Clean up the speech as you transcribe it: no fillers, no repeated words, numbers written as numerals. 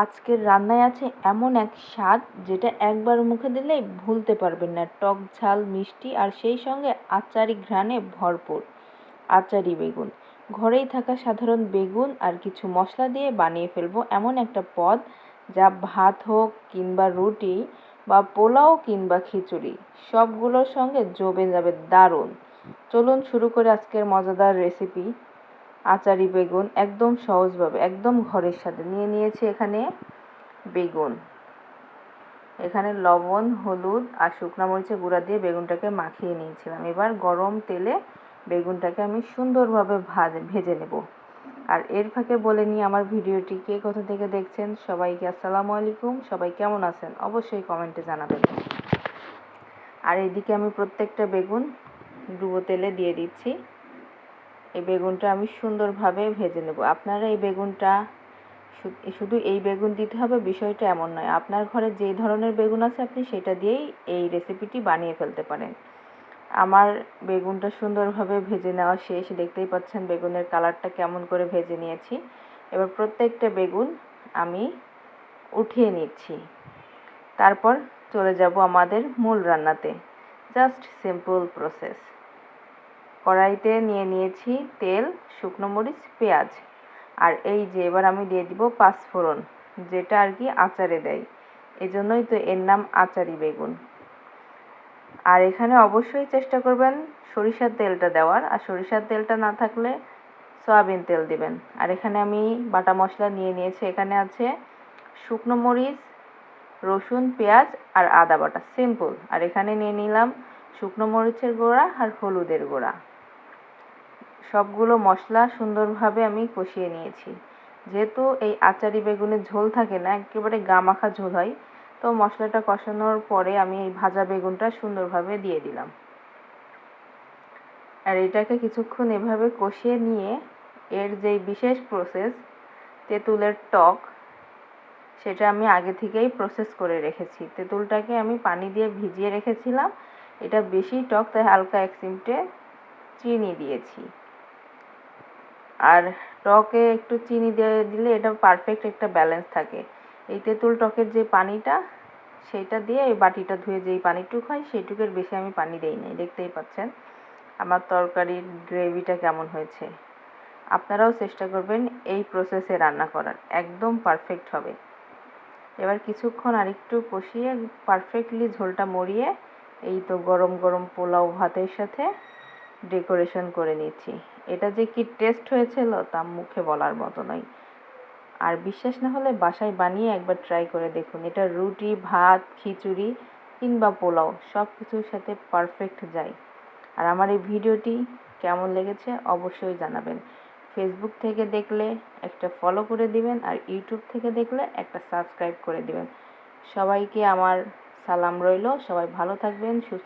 আজকের রান্নায় আছে এমন এক স্বাদ যেটা একবার মুখে দিলেই ভুলতে পারবেন না। টক ঝাল মিষ্টি আর সেই সঙ্গে আচারি ঘ্রাণে ভরপুর আচারি বেগুন। ঘরেই থাকা সাধারণ বেগুন আর কিছু মশলা দিয়ে বানিয়ে ফেলবো এমন একটা পদ যা ভাত হোক কিংবা রুটি বা পোলাও কিংবা খিচুড়ি সবগুলোর সঙ্গে জমে যাবে দারুণ। চলুন শুরু করে আজকের মজাদার রেসিপি আচারি বেগুন একদম সহজভাবে একদম ঘরের স্বাদে। নিয়েছি এখানে বেগুন, এখানে লবণ হলুদ আর শুকনো মরিচের গুঁড়া দিয়ে বেগুনটাকে মাখিয়ে নিয়েছিলাম। এবার গরম তেলে বেগুনটাকে আমি সুন্দরভাবে ভেজে নেব। আর এর ফাঁকে বলে নিই আমার ভিডিওটি কে কোথা থেকে দেখছেন। সবাইকে আসসালামু আলাইকুম। সবাই কেমন আছেন অবশ্যই কমেন্টে জানাবেন। আর এইদিকে আমি প্রত্যেকটা বেগুন ডুবো তেলে দিয়ে দিচ্ছি। এই বেগুনটা আমি সুন্দরভাবে ভেজে নেব। আপনারা এই বেগুনটা শুধু এই বেগুন দিতে হবে বিষয়টা এমন নয়, আপনার ঘরে যেই ধরনের বেগুন আছে আপনি সেটা দিয়েই এই রেসিপিটি বানিয়ে ফেলতে পারেন। আমার বেগুনটা সুন্দরভাবে ভেজে নেওয়া শেষ। দেখতেই পাচ্ছেন বেগুনের কালারটা কেমন করে ভেজে নিয়েছি। এবার প্রত্যেকটা বেগুন আমি উঠিয়ে নিচ্ছি। তারপর চলে যাব আমাদের মূল রান্নাতে। Just simple process. কড়াইতে নিয়েছি তেল, শুকনো মরিচ, পেঁয়াজ আর এই যে এবার আমি দিয়ে দিব পাঁচফোড়ন, যেটা আর কি আচারে দেয়, এজন্যই তো এর নাম আচারি বেগুন। আর এখানে অবশ্যই চেষ্টা করবেন সরিষার তেলটা দেওয়ার, আর সরিষার তেলটা না থাকলে সয়াবিন তেল দিবেন। আর এখানে আমি বাটা মশলা নিয়েছি। এখানে আছে শুকনো মরিচ, রসুন, পেঁয়াজ আর আদা বাটা, সিম্পল। আর এখানে নিয়ে নিলাম শুকনো মরিচের গুঁড়া আর হলুদের গুঁড়া। সবগুলো মশলা সুন্দরভাবে আমি কষিয়ে নিয়েছি। যেহেতু এই আচারি বেগুনের ঝোল থাকে না, একেবারে গা মাখা ঝোল হয়, তো মশলাটা কষানোর পরে আমি এই ভাজা বেগুনটা সুন্দরভাবে দিয়ে দিলাম। আর এটাকে কিছুক্ষণ এভাবে কষিয়ে নিয়ে এর যেই বিশেষ প্রসেস তেঁতুলের টক, সেটা আমি আগে থেকেই প্রসেস করে রেখেছি। তেঁতুলটাকে আমি পানি দিয়ে ভিজিয়ে রেখেছিলাম। এটা বেশি টক, তাই হালকা এক চিমটে চিনি দিয়েছি। আর টকে একটু চিনি দিলে এটা পারফেক্ট একটা ব্যালেন্স থাকে। এই তেঁতুল টকের যে পানিটা, সেইটা দিয়ে এই বাটিটা ধুয়ে যেই পানিটুক হয় সেইটুকের বেশি আমি পানি দেই নাই। দেখতেই পাচ্ছেন আমার তরকারির গ্রেভিটা কেমন হয়েছে। আপনারাও চেষ্টা করবেন এই প্রসেসে রান্না করার, একদম পারফেক্ট হবে। এবার কিছুক্ষণ আরেকটু কষিয়ে পারফেক্টলি ঝোলটা মরিয়ে এই তো গরম গরম পোলাও ভাতের সাথে ডেকোরেশন করে নিচ্ছি। এটা যে কি টেস্ট হয়েছিল তা মুখে বলার মতো নয়। আর বিশ্বাস না হলে বাসায় বানিয়ে একবার ট্রাই করে দেখুন। এটা রুটি, ভাত, খিচুড়ি কিংবা পোলাও সব কিছুর সাথে পারফেক্ট যায়। আর আমার এই ভিডিওটি কেমন লেগেছে অবশ্যই জানাবেন। ফেসবুক থেকে দেখলে একটা ফলো করে দিবেন, আর ইউটিউব থেকে দেখলে একটা সাবস্ক্রাইব করে দিবেন। সবাইকে আমার সালাম রইল। সবাই ভালো থাকবেন, সুস্থ